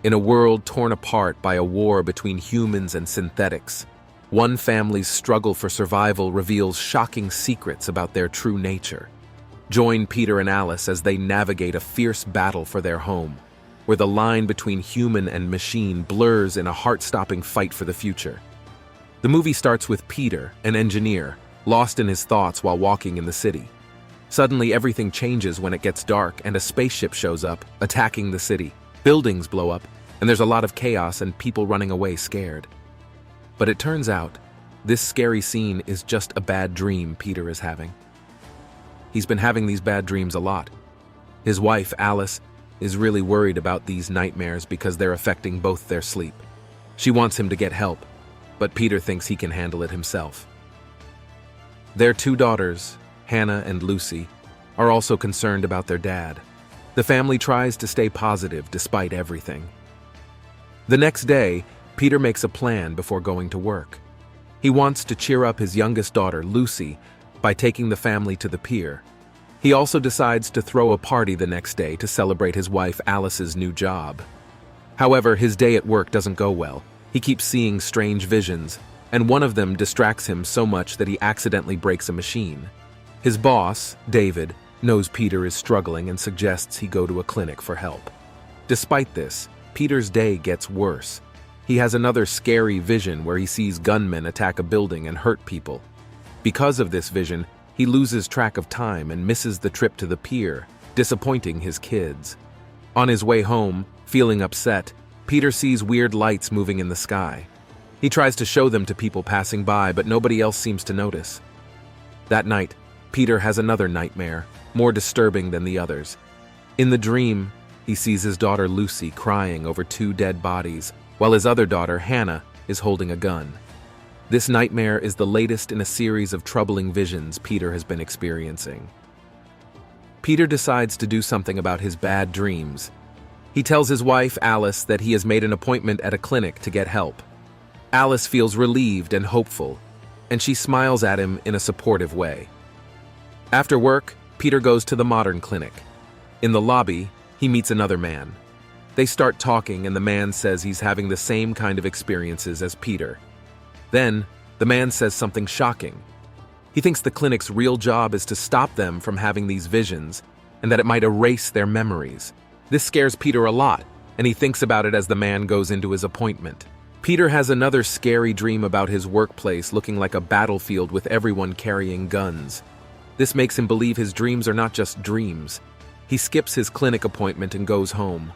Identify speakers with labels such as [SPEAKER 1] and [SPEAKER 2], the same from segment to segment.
[SPEAKER 1] In a world torn apart by a war between humans and synthetics, one family's struggle for survival reveals shocking secrets about their true nature. Join Peter and Alice as they navigate a fierce battle for their home, where the line between human and machine blurs in a heart-stopping fight for the future. The movie starts with Peter, an engineer, lost in his thoughts while walking in the city. Suddenly, everything changes when it gets dark and a spaceship shows up, attacking the city. Buildings blow up, and there's a lot of chaos and people running away scared. But it turns out, this scary scene is just a bad dream Peter is having. He's been having these bad dreams a lot. His wife, Alice, is really worried about these nightmares because they're affecting both their sleep. She wants him to get help, but Peter thinks he can handle it himself. Their two daughters, Hannah and Lucy, are also concerned about their dad. The family tries to stay positive despite everything. The next day, Peter makes a plan before going to work. He wants to cheer up his youngest daughter, Lucy, by taking the family to the pier. He also decides to throw a party the next day to celebrate his wife Alice's new job. However, his day at work doesn't go well. He keeps seeing strange visions, and one of them distracts him so much that he accidentally breaks a machine. His boss, David, knows Peter is struggling and suggests he go to a clinic for help. Despite this, Peter's day gets worse. He has another scary vision where he sees gunmen attack a building and hurt people. Because of this vision, he loses track of time and misses the trip to the pier, disappointing his kids. On his way home, feeling upset, Peter sees weird lights moving in the sky. He tries to show them to people passing by, but nobody else seems to notice. That night, Peter has another nightmare, more disturbing than the others. In the dream, he sees his daughter Lucy crying over two dead bodies, while his other daughter, Hannah, is holding a gun. This nightmare is the latest in a series of troubling visions Peter has been experiencing. Peter decides to do something about his bad dreams. He tells his wife, Alice, that he has made an appointment at a clinic to get help. Alice feels relieved and hopeful, and she smiles at him in a supportive way. After work, Peter goes to the modern clinic. In the lobby, he meets another man. They start talking, and the man says he's having the same kind of experiences as Peter. Then, the man says something shocking. He thinks the clinic's real job is to stop them from having these visions, and that it might erase their memories. This scares Peter a lot, and he thinks about it as the man goes into his appointment. Peter has another scary dream about his workplace looking like a battlefield with everyone carrying guns. This makes him believe his dreams are not just dreams. He skips his clinic appointment and goes home.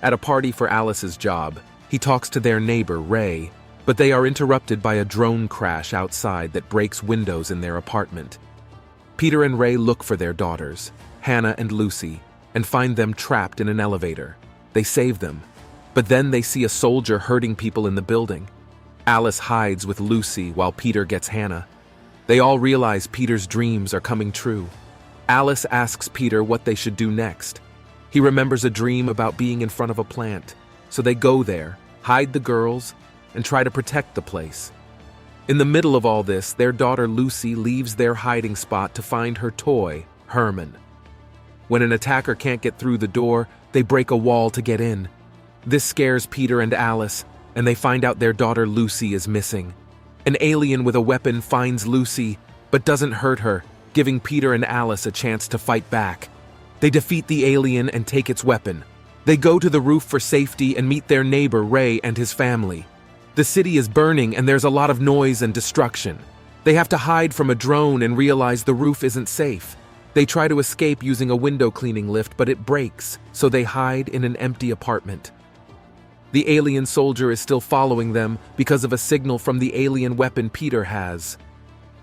[SPEAKER 1] At a party for Alice's job, he talks to their neighbor, Ray, but they are interrupted by a drone crash outside that breaks windows in their apartment. Peter and Ray look for their daughters, Hannah and Lucy, and find them trapped in an elevator. They save them, but then they see a soldier hurting people in the building. Alice hides with Lucy while Peter gets Hannah. They all realize Peter's dreams are coming true. Alice asks Peter what they should do next. He remembers a dream about being in front of a plant, so they go there, hide the girls, and try to protect the place. In the middle of all this, their daughter Lucy leaves their hiding spot to find her toy, Herman. When an attacker can't get through the door, they break a wall to get in. This scares Peter and Alice, and they find out their daughter Lucy is missing. An alien with a weapon finds Lucy, but doesn't hurt her, giving Peter and Alice a chance to fight back. They defeat the alien and take its weapon. They go to the roof for safety and meet their neighbor Ray and his family. The city is burning and there's a lot of noise and destruction. They have to hide from a drone and realize the roof isn't safe. They try to escape using a window cleaning lift, but it breaks, so they hide in an empty apartment. The alien soldier is still following them because of a signal from the alien weapon Peter has.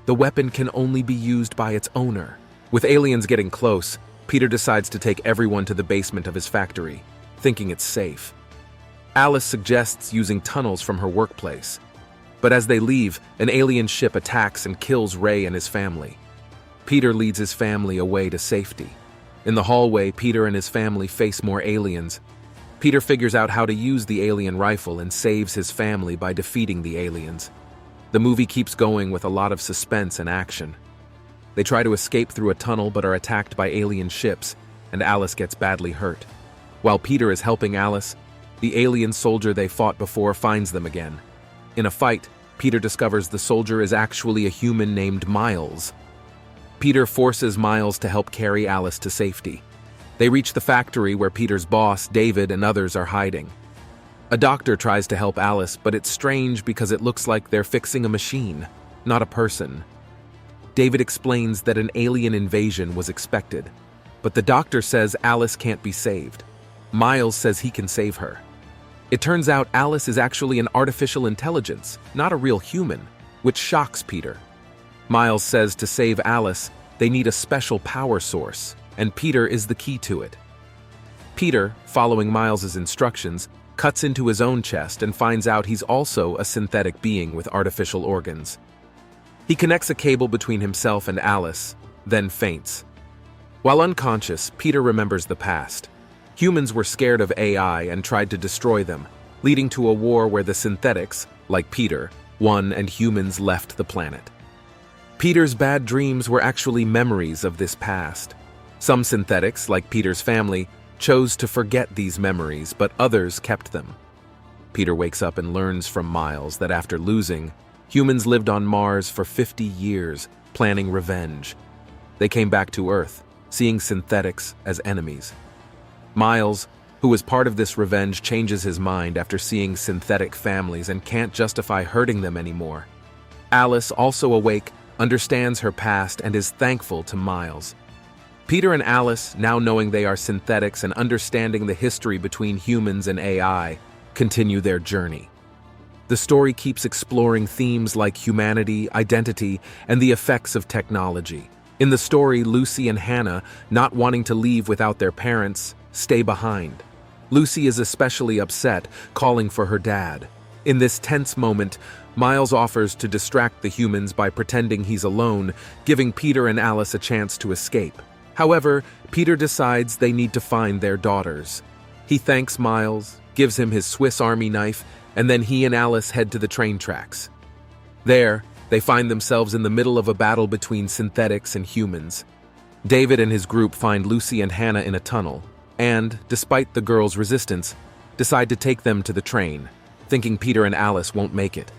[SPEAKER 1] The weapon can only be used by its owner. With aliens getting close, Peter decides to take everyone to the basement of his factory, thinking it's safe. Alice suggests using tunnels from her workplace. But as they leave, an alien ship attacks and kills Ray and his family. Peter leads his family away to safety. In the hallway, Peter and his family face more aliens. Peter figures out how to use the alien rifle and saves his family by defeating the aliens. The movie keeps going with a lot of suspense and action. They try to escape through a tunnel but are attacked by alien ships, and Alice gets badly hurt. While Peter is helping Alice, The alien soldier they fought before finds them again. In a fight, Peter discovers the soldier is actually a human named Miles. Peter forces Miles to help carry Alice to safety. They reach the factory where Peter's boss, David, and others are hiding. A doctor tries to help Alice, but it's strange because it looks like they're fixing a machine, not a person. David explains that an alien invasion was expected, but the doctor says Alice can't be saved. Miles says he can save her. It turns out Alice is actually an artificial intelligence, not a real human, which shocks Peter. Miles says to save Alice, they need a special power source, and Peter is the key to it. Peter, following Miles's instructions, cuts into his own chest and finds out he's also a synthetic being with artificial organs. He connects a cable between himself and Alice, then faints. While unconscious, Peter remembers the past. Humans were scared of AI and tried to destroy them, leading to a war where the synthetics, like Peter, won and humans left the planet. Peter's bad dreams were actually memories of this past. Some synthetics, like Peter's family, chose to forget these memories, but others kept them. Peter wakes up and learns from Miles that after losing, humans lived on Mars for 50 years, planning revenge. They came back to Earth, seeing synthetics as enemies. Miles, who was part of this revenge, changes his mind after seeing synthetic families and can't justify hurting them anymore. Alice, also awake, understands her past and is thankful to Miles. Peter and Alice, now knowing they are synthetics and understanding the history between humans and AI, continue their journey. The story keeps exploring themes like humanity, identity, and the effects of technology. In the story, Lucy and Hannah, not wanting to leave without their parents, stay behind. Lucy is especially upset, calling for her dad. In this tense moment, Miles offers to distract the humans by pretending he's alone, giving Peter and Alice a chance to escape. However, Peter decides they need to find their daughters. He thanks Miles, gives him his Swiss Army knife, and then he and Alice head to the train tracks. There, they find themselves in the middle of a battle between synthetics and humans. David and his group find Lucy and Hannah in a tunnel, and, despite the girls' resistance, decide to take them to the train, thinking Peter and Alice won't make it.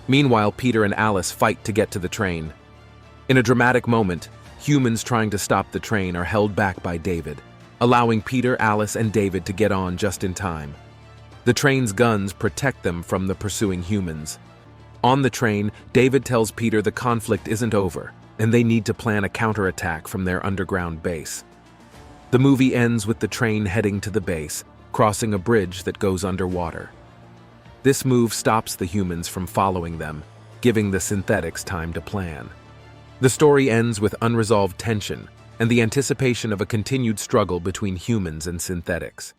[SPEAKER 1] Meanwhile, Peter and Alice fight to get to the train. In a dramatic moment, humans trying to stop the train are held back by David, allowing Peter, Alice, and David to get on just in time. The train's guns protect them from the pursuing humans. On the train, David tells Peter the conflict isn't over, and they need to plan a counterattack from their underground base. The movie ends with the train heading to the base, crossing a bridge that goes underwater. This move stops the humans from following them, giving the synthetics time to plan. The story ends with unresolved tension and the anticipation of a continued struggle between humans and synthetics.